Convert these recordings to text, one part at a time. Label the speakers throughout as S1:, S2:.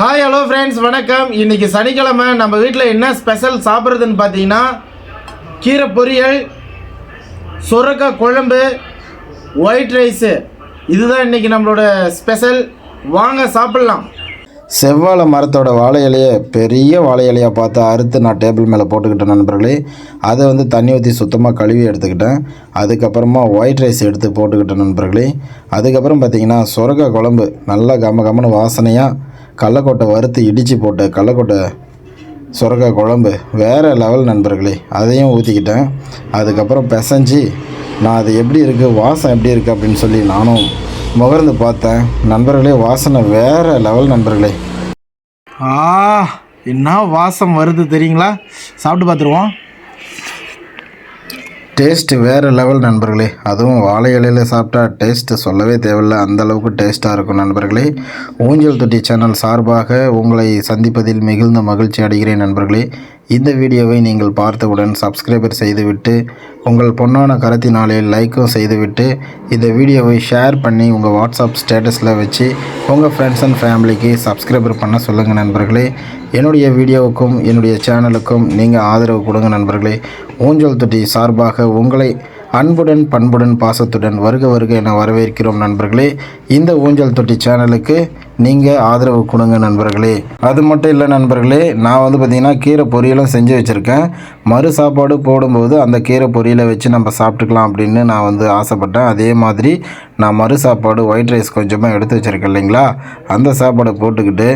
S1: Hi hello friends, வணக்கம். இன்றைக்கி சனிக்கிழமை நம்ம வீட்டில் என்ன ஸ்பெஷல் சாப்பிட்றதுன்னு பார்த்தீங்கன்னா கீரை பொரியல், சுரக்காய் குழம்பு, ஒயிட் ரைஸு. இதுதான் இன்றைக்கி நம்மளோட ஸ்பெஷல். வாங்க சாப்பிட்லாம்.
S2: செவ்வாழை மரத்தோட வாழை இலையை பெரிய வாழை இலையாக பார்த்து அறுத்து நான் டேபிள் மேலே போட்டுக்கிட்டேன் நண்பர்களே. அதை தண்ணி ஊற்றி சுத்தமாக கழுவி எடுத்துக்கிட்டேன். அதுக்கப்புறமா ஒயிட் ரைஸ் எடுத்து போட்டுக்கிட்டேன் நண்பர்களே. அதுக்கப்புறம் பார்த்திங்கன்னா சுரக்காய் குழம்பு நல்லா கமன்னு வாசனையாக கடலக்கொட்டை வறுத்து இடித்து போட்டு கடலக்கொட்டை சுரக்காய் குழம்பு வேறு லெவல் நண்பர்களே. அதையும் ஊற்றிக்கிட்டேன். அதுக்கப்புறம் பிசைஞ்சு நான் அது எப்படி இருக்குது, வாசம் எப்படி இருக்குது அப்படின்னு சொல்லி நானும் முகர்ந்து பார்த்தேன் நண்பர்களே. வாசனை வேறு லெவல் நண்பர்களே.
S1: என்ன வாசம் வருது தெரியுங்களா? சாப்பிட்டு பார்த்துருவோம்.
S2: டேஸ்ட்டு வேறு லெவல் நண்பர்களே. அதுவும் வாழை இலையில் சாப்பிட்டா டேஸ்ட்டு சொல்லவே தேவையில்லை, அந்தளவுக்கு டேஸ்ட்டாக இருக்கும் நண்பர்களே. ஊஞ்சல் தொட்டி சேனல் சார்பாக உங்களை சந்திப்பதில் மிகுந்த மகிழ்ச்சி அடைகிறேன் நண்பர்களே. இந்த வீடியோவை நீங்கள் பார்த்தவுடன் சப்ஸ்கிரைபர் செய்துவிட்டு உங்கள் பொன்னான கருத்தினாலே லைக்கும் செய்துவிட்டு இந்த வீடியோவை ஷேர் பண்ணி உங்கள் வாட்ஸ்அப் ஸ்டேட்டஸில் வச்சு உங்கள் ஃப்ரெண்ட்ஸ் அண்ட் ஃபேமிலிக்கு சப்ஸ்கிரைபர் பண்ண சொல்லுங்கள் நண்பர்களே. என்னுடைய வீடியோவுக்கும் என்னுடைய சேனலுக்கும் நீங்கள் ஆதரவு கொடுங்க நண்பர்களே. ஊஞ்சல் தொட்டி சார்பாக உங்களை அன்புடன் பண்புடன் பாசத்துடன் வருக என வரவேற்கிறோம் நண்பர்களே. இந்த ஊஞ்சல் தொட்டி சேனலுக்கு நீங்கள் ஆதரவு கொடுங்க நண்பர்களே. அது மட்டும் இல்லை நண்பர்களே, நான் பார்த்திங்கன்னா கீரை பொரியலும் செஞ்சு வச்சுருக்கேன். மறு சாப்பாடு போடும்போது அந்த கீரை பொரியலை வச்சு நம்ம சாப்பிட்டுக்கலாம் அப்படின்னு நான் ஆசைப்பட்டேன். அதே மாதிரி நான் மறு சாப்பாடு ஒயிட் ரைஸ் கொஞ்சமாக எடுத்து வச்சுருக்கேன் இல்லைங்களா, அந்த சாப்பாடை போட்டுக்கிட்டு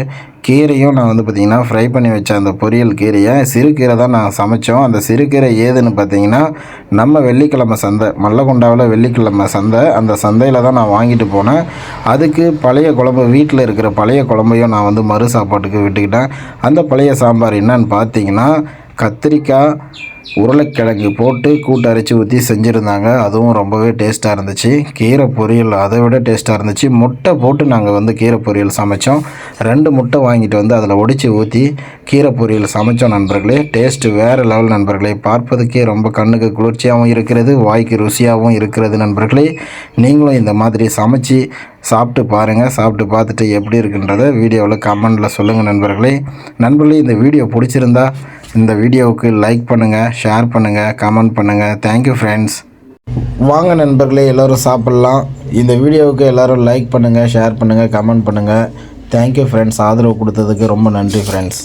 S2: கீரையும் நான் பார்த்திங்கன்னா ஃப்ரை பண்ணி வச்சேன். அந்த பொரியல் கீரையை சிறுகீரை தான் நான் சமைச்சோம். அந்த சிறுகீரை ஏதுன்னு பார்த்திங்கன்னா நம்ம வெள்ளிக்கிழமை சந்தை, மல்லகுண்டாவில் வெள்ளிக்கிழமை சந்தை, அந்த சந்தையில் தான் நான் வாங்கிட்டு போனேன். அதுக்கு பழைய குழம்பு, வீட்டில் இருக்கிற பழைய குழம்பையும் நான் மறு சாப்பாட்டுக்கு விட்டுக்கிட்டேன். அந்த பழைய சாம்பார் என்னன்னு பார்த்தீங்கன்னா கத்திரிக்காய் உருளைக்கிழங்கு போட்டு கூட்டு அரைச்சி ஊற்றி செஞ்சுருந்தாங்க. அதுவும் ரொம்பவே டேஸ்ட்டாக இருந்துச்சு. கீரை பொரியல் அதை விட டேஸ்ட்டாக இருந்துச்சு. முட்டை போட்டு நாங்கள் கீரை பொரியல் சமைச்சோம். 2 முட்டை வாங்கிட்டு அதில் ஒடிச்சு ஊற்றி கீரை பொரியல் சமைச்சோம் நண்பர்களே. டேஸ்ட்டு வேறு லெவல் நண்பர்களே. பார்ப்பதுக்கே ரொம்ப கண்ணுக்கு குளிர்ச்சியாகவும் இருக்கிறது, வாய்க்கு ருசியாகவும் இருக்கிறது நண்பர்களே. நீங்களும் இந்த மாதிரி சமைச்சு சாப்பிட்டு பாருங்கள். சாப்பிட்டு பார்த்துட்டு எப்படி இருக்குன்றதை வீடியோவில் கமெண்டில் சொல்லுங்கள் நண்பர்களே. இந்த வீடியோ பிடிச்சிருந்தா இந்த வீடியோவுக்கு லைக் பண்ணுங்கள், ஷேர் பண்ணுங்கள், கமெண்ட் பண்ணுங்கள். Thank you friends. வாங்க நண்பர்களே, எல்லோரும் சாப்பிட்லாம். இந்த வீடியோவுக்கு எல்லோரும் லைக் பண்ணுங்கள், ஷேர் பண்ணுங்கள், கமெண்ட் பண்ணுங்கள். Thank you friends. ஆதரவு கொடுத்ததுக்கு ரொம்ப நன்றி ஃப்ரெண்ட்ஸ்.